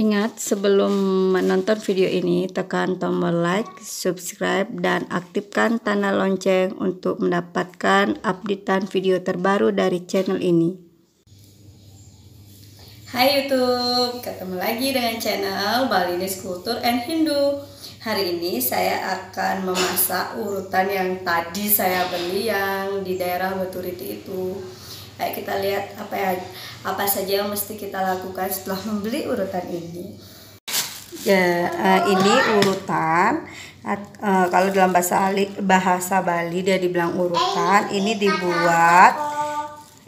Ingat, sebelum menonton video ini, tekan tombol like, subscribe, dan aktifkan tanda lonceng untuk mendapatkan updatean video terbaru dari channel ini. Hai YouTube, ketemu lagi dengan channel Balinese Culture and Hindu. Hari ini saya akan memasak urutan yang tadi saya beli yang di daerah Baturiti itu. Kayak kita lihat apa saja yang mesti kita lakukan setelah membeli urutan ini. Ya, ini urutan. Kalau dalam bahasa Bali dia dibilang urutan. Ini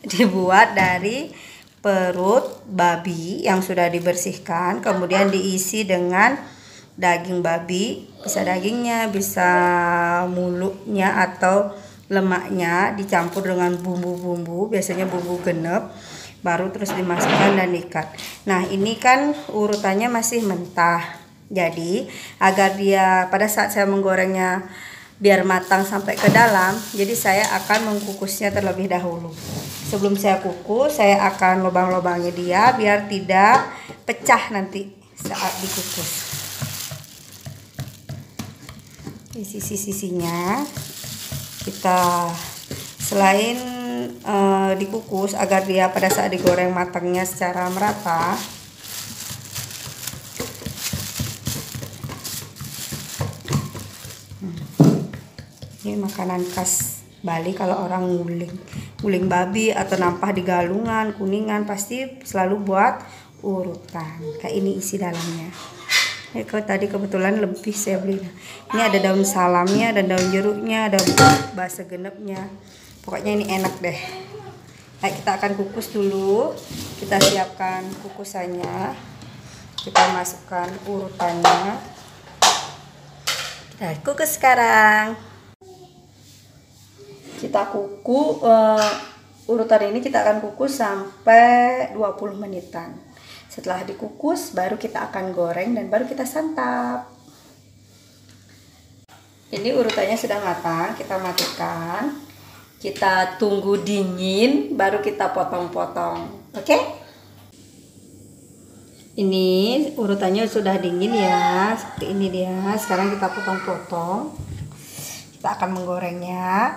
dibuat dari perut babi yang sudah dibersihkan, kemudian diisi dengan daging babi, bisa dagingnya, bisa mulutnya atau lemaknya, dicampur dengan bumbu-bumbu, biasanya bumbu genep, baru terus dimasukkan dan diikat. Nah, ini kan urutannya masih mentah, jadi agar dia pada saat saya menggorengnya biar matang sampai ke dalam, jadi saya akan mengukusnya terlebih dahulu. Sebelum saya kukus, saya akan lubang-lubangi dia biar tidak pecah nanti saat dikukus. Di sisi-sisinya kita selain dikukus agar dia pada saat digoreng matangnya secara merata, ini makanan khas Bali. Kalau orang nguling babi atau nampah di Galungan, Kuningan, pasti selalu buat urutan. Kayak ini isi dalamnya. Kalau tadi kebetulan lebih saya beli. Ini ada daun salamnya, ada daun jeruknya, ada bahasa genepnya. Pokoknya ini enak deh. Nah, kita akan kukus dulu. Kita siapkan kukusannya. Kita masukkan urutannya. Kita kukus sekarang. Kita kukus urutan ini kita akan kukus sampai 20 menitan. Setelah dikukus baru kita akan goreng dan baru kita santap. Ini urutannya sudah matang, kita matikan. Kita tunggu dingin baru kita potong-potong. Oke? Ini urutannya sudah dingin ya. Seperti ini dia. Sekarang kita potong-potong. Kita akan menggorengnya.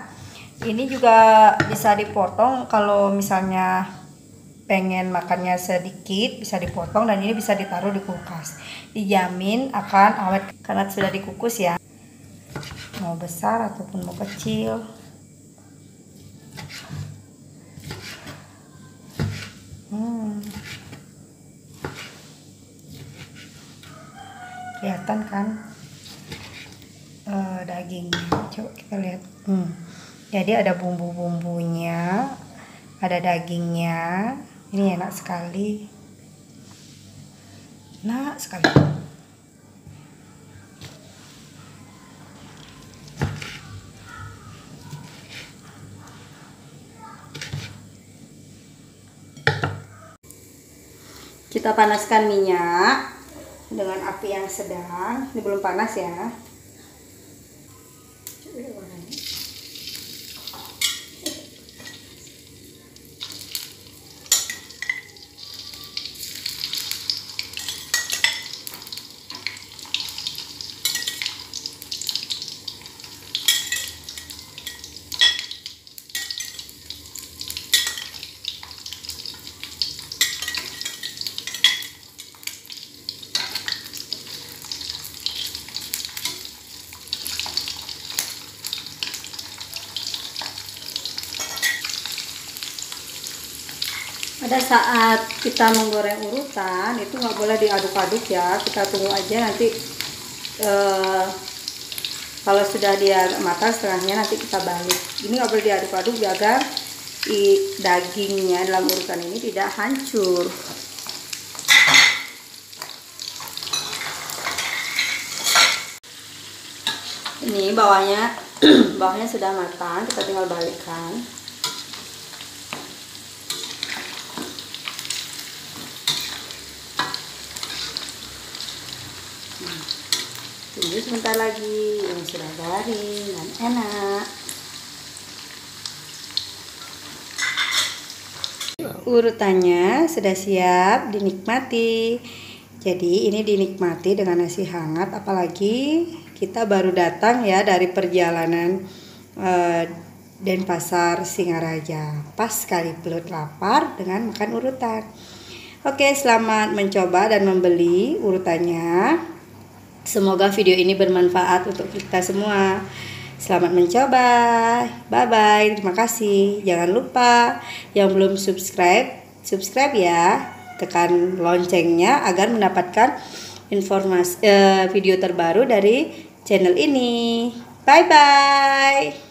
Ini juga bisa dipotong kalau misalnya pengen makannya sedikit, bisa dipotong, dan ini bisa ditaruh di kulkas. Dijamin akan awet karena sudah dikukus ya. Mau besar ataupun mau kecil. Kelihatan kan dagingnya. Coba kita lihat. Jadi ada bumbu-bumbunya, ada dagingnya. Ini enak sekali. Enak sekali. Kita panaskan minyak dengan api yang sedang. Ini belum panas ya. Pada saat kita menggoreng urutan itu nggak boleh diaduk-aduk ya, kita tunggu aja nanti kalau sudah dia matang setengahnya nanti kita balik. Ini nggak boleh diaduk-aduk agar dagingnya dalam urutan ini tidak hancur. Ini bawahnya sudah matang, kita tinggal balikkan. Tunggu sebentar lagi, ini sudah garing dan enak. Urutannya sudah siap dinikmati. Jadi ini dinikmati dengan nasi hangat, apalagi kita baru datang ya dari perjalanan Denpasar Singaraja. Pas sekali perut lapar dengan makan urutan. Oke, selamat mencoba dan membeli urutannya. Semoga video ini bermanfaat untuk kita semua. Selamat mencoba. Bye-bye. Terima kasih. Jangan lupa yang belum subscribe ya. Tekan loncengnya agar mendapatkan informasi video terbaru dari channel ini. Bye-bye.